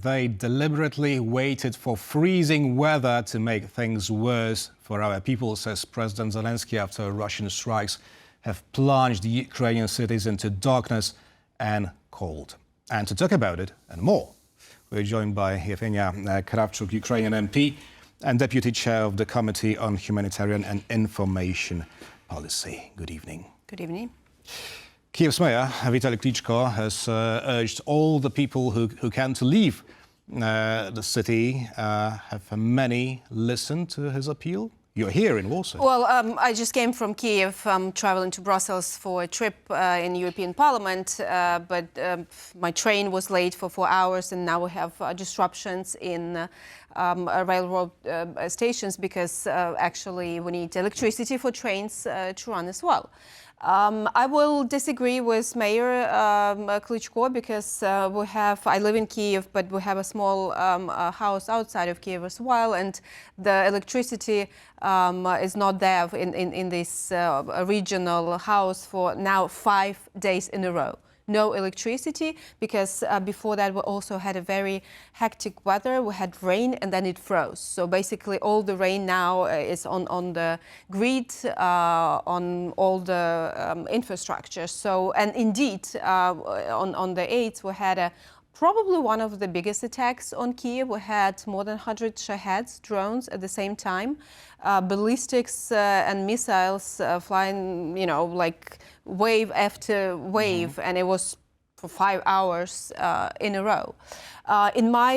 they deliberately waited for freezing weather to make things worse for our people, says President Zelenskyy, after Russian strikes have plunged Ukrainian cities into darkness and cold. And to talk about it and more, we're joined by Yevheniia Kravchuk, Ukrainian MP and Deputy Chair of the Committee on Humanitarian and Information Policy. Good evening. Good evening. Kiev's Mayor Vitaly Klitschko has urged all the people who can to leave the city. Have many listened to his appeal? You're here in Warsaw. Well, I just came from Kiev. I'm traveling to Brussels for a trip in European Parliament, but my train was late for 4 hours, and now we have disruptions in railroad stations because actually we need electricity for trains to run as well. I will disagree with Mayor Klitschko because I live in Kiev, but we have a small house outside of Kiev as well, and the electricity is not there in this regional house for now 5 days in a row. No electricity, because before that we also had a very hectic weather. We had rain and then it froze. So basically all the rain now is on the grid, on all the infrastructure. So, and indeed, on the 8th we had probably one of the biggest attacks on Kiev. We had more than 100 Shaheds, drones at the same time, ballistics and missiles flying, you know, like wave after wave, and it was for 5 hours in a row. In my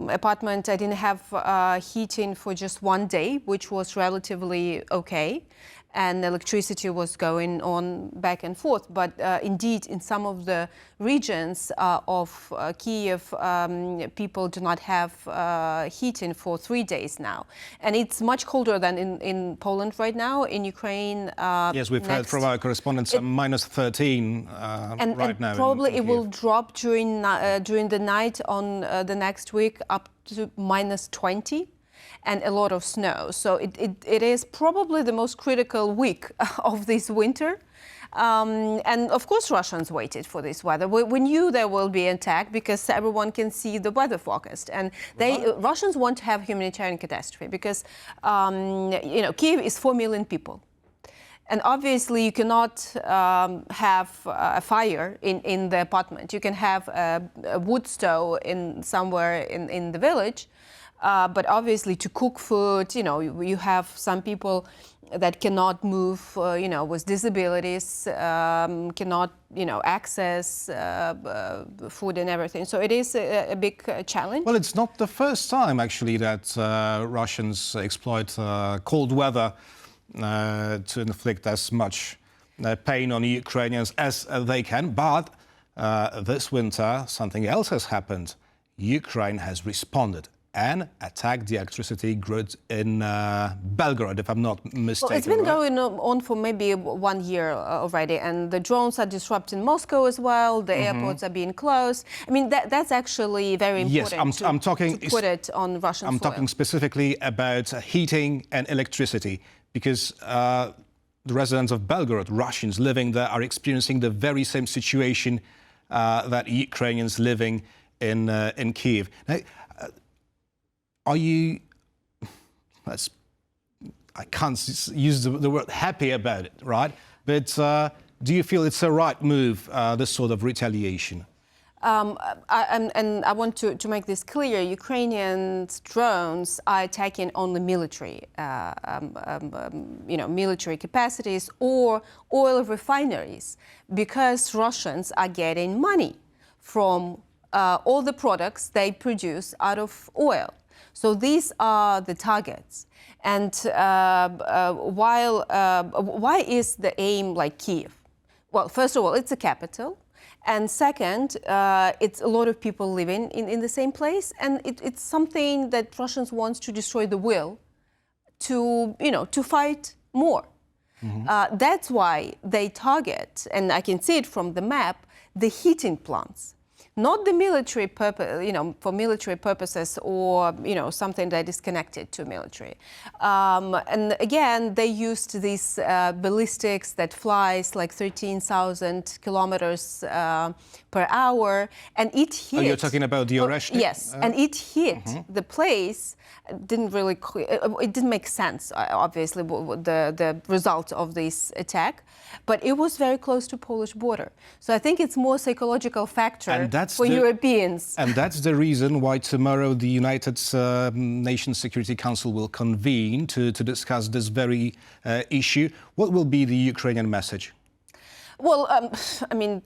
apartment, I didn't have heating for just 1 day, which was relatively okay. And electricity was going on back and forth. But indeed, in some of the regions of Kiev, people do not have heating for 3 days now. And it's much colder than in Poland right now. In Ukraine, yes, we've heard from our correspondents minus 13 right now. And probably it will drop during the night on the next week up to minus 20. And a lot of snow. So it is probably the most critical week of this winter. And of course, Russians waited for this weather. We knew there will be an attack because everyone can see the weather forecast. And Russians want to have humanitarian catastrophe because, you know, Kiev is 4 million people. And obviously, you cannot have a fire in the apartment. You can have a wood stove somewhere in the village. But obviously, to cook food, you know, you have some people that cannot move, you know, with disabilities, cannot, you know, access food and everything. So it is a big challenge. Well, it's not the first time, actually, that Russians exploit cold weather to inflict as much pain on Ukrainians as they can. But this winter, something else has happened. Ukraine has responded and attacked the electricity grid in Belgorod, if I'm not mistaken. Well, it's been going on for maybe 1 year already, and the drones are disrupting Moscow as well. The airports are being closed. I mean, that's actually very important. Yes, to put it on Russian soil. I'm talking specifically about heating and electricity, because the residents of Belgorod, Russians living there, are experiencing the very same situation that Ukrainians living in Kiev. Now, are you, I can't use the word happy about it, right? But do you feel it's a right move, this sort of retaliation? And I want to make this clear. Ukrainian drones are attacking only military, you know, military capacities or oil refineries, because Russians are getting money from all the products they produce out of oil. So these are the targets. And why is the aim like Kiev? Well, first of all, it's a capital. And second, it's a lot of people living in the same place. And it's something that Russians want to destroy the will to, you know, to fight more. That's why they target, and I can see it from the map, the heating plants. not the military purpose, for military purposes or, something that is connected to military. And again, they used these ballistics that flies like 13,000 kilometers per hour, and it hit. Oh, you're talking about the Oreshnik? Yes, and it hit the place. It didn't make sense, obviously, the result of this attack, but it was very close to Polish border. So I think it's more psychological factor for Europeans. And that's the reason why tomorrow the United Nations Security Council will convene to discuss this very issue. What will be the Ukrainian message? Well,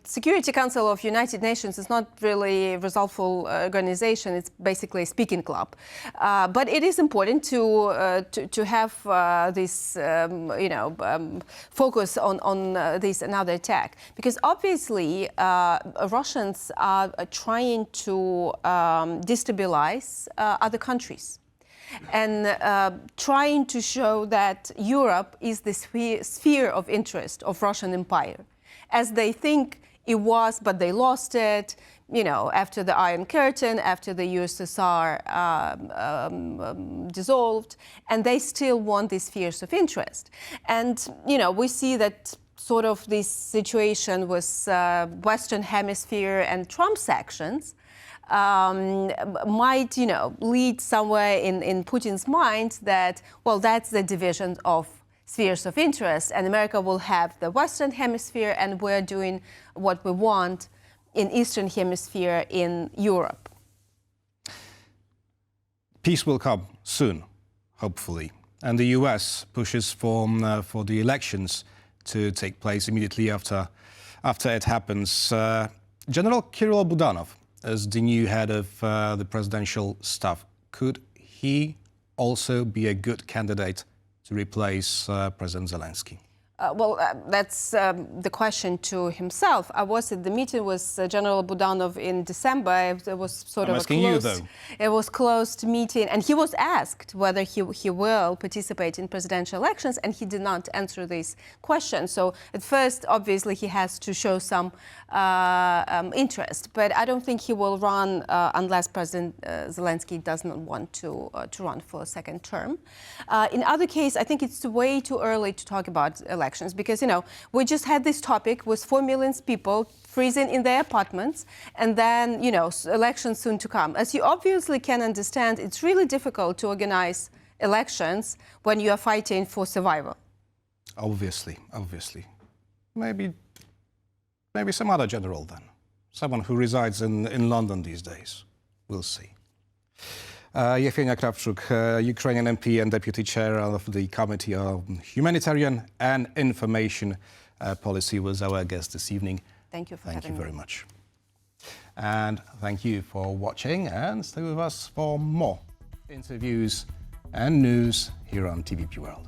Security Council of United Nations is not really a resolveful organization. It's basically a speaking club. But it is important to have this, focus on this another attack. Because obviously, Russians are trying to destabilize other countries. And trying to show that Europe is the sphere of interest of Russian Empire, as they think it was, but they lost it, after the Iron Curtain, after the USSR dissolved, and they still want these spheres of interest. And, we see that sort of this situation with Western Hemisphere and Trump's actions might, lead somewhere in Putin's mind that, well, that's the division of spheres of interest, and America will have the Western Hemisphere, and we're doing what we want in Eastern Hemisphere in Europe. Peace will come soon, hopefully, and the US pushes for the elections to take place immediately after it happens. General Kirill Budanov as the new head of the presidential staff, could he also be a good candidate to replace President Zelenskyy? That's the question to himself. I was at the meeting with General Budanov in December. It was sort of it was closed meeting, and he was asked whether he will participate in presidential elections, and he did not answer this question. So at first, obviously, he has to show some interest, but I don't think he will run unless President Zelenskyy does not want to run for a second term. In other case, I think it's way too early to talk about elections. Because, we just had this topic with 4 million people freezing in their apartments, and then, elections soon to come. As you obviously can understand, it's really difficult to organize elections when you are fighting for survival. Obviously. Maybe some other general then. Someone who resides in London these days. We'll see. Yevheniia Kravchuk, Ukrainian MP and Deputy Chair of the Committee on Humanitarian and Information Policy, was our guest this evening. Thank you for having me. Thank you very much. And thank you for watching, and stay with us for more interviews and news here on TVP World.